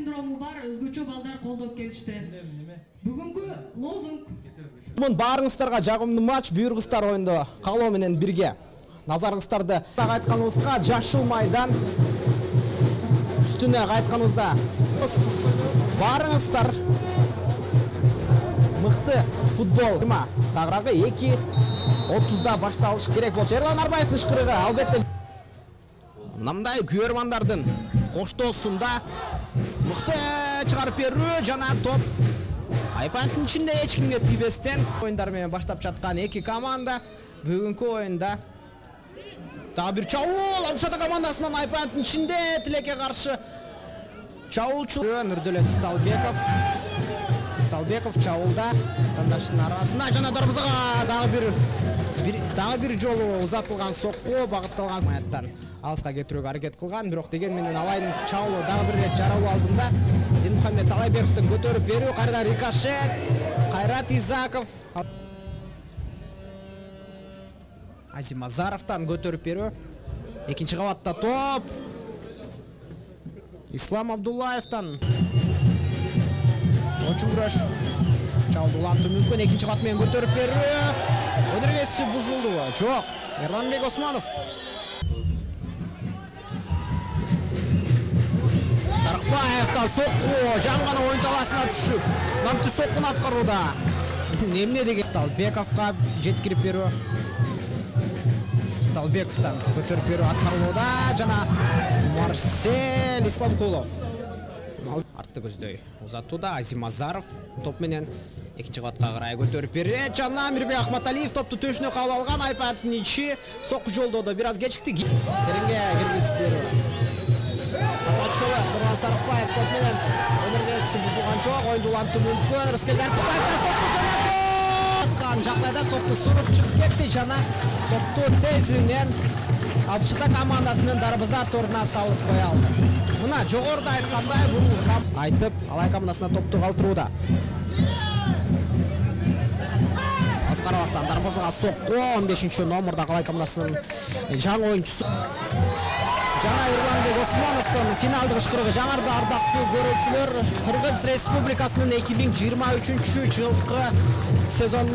синдрому бар, өзгөчө балдар колдоп келишти. Бүгүнкү лозунг. Мун баарыңыздарга жагымдуу матч буйругуздар оюнда калоо менен бирге. Назарыңыздарды кайтканыбызга жашыл майдан үстүнө кайтканыбызда баарыңыздар мыкты футбол тагыраагы 2:30 башталыш керек болчу. Эрлан Арбаевдин ышкырыгы албетте мындай күйөрмандардын коштоосунда мыкты чыгарып берүү жана топ айпанттын ичинде эч кимге тийбестен оюндар менен баштап жаткан эки команда бүгүнкү оюнда дагы бир чабуул Абдышата командасынан айпанттын ичинде Тилекке каршы чабуулчу Нурдөлөт Сталбеков чабуулда тандашынын арасына жана дарбазага дагы бир жолу узатылган сокку багытталган маяттан алыска кетирүүгө аракет кылган, бирок деген менен Алайдын чабуулу дагы бир рет жарабуу алдында Динмухаммед Талайбековдун көтөрүп берүү, кайрадан рикошет, Кайрат Изаков, Азимазаровтан көтөрүп берүү, экинчи кабатта топ, Ислам Абдуллаевтан точун күрөш, чабуулду улантуу мүмкүн, экинчи кабат менен көтөрүп берүү, өнөргөсү бузулду, жок, Эрланбек Османов. Сарыкбаевтан сокку, жанган оюн таласына түшүп, намты соккуну аткарууда. Эмне деген Сталбековго жеткирип берүү. Сталбековтан көтөрүп берүү аткарылууда жана Марсель Исламкулов. Артты көздөй узатууда Азимазаров топ менен экинчи кабатка карай көтөрүп берет жана Мирбек Ахматалиев топту төшүнө кабыл алган, айпанттын ичи сокку жолдоодо бир аз кечикти. Тереңге киргизип берүү. Нурлан Сарыкбаев топ менен өнөргөсү бузулган жок, оюнду улантуу мүмкүн. Рыскел Артыкбаевдан сокку жана жагдайда топту суруп чыгып кетти жана топту тезинен Абдышата командасынын дарбаза торуна салып кое алды. Мына жогоруда айткандай бул айтып Алай командасына топту калтырууда. Аскаровдон дарбазага сокку 15-чи номерда Алай командасынын жаңы оюнчусу жана Эрланбек Османовдун финалдык ышкырыгы жаңырды ардактуу көрүүчүлөр. Кыргыз Республикасынын 2023-жылкы сезон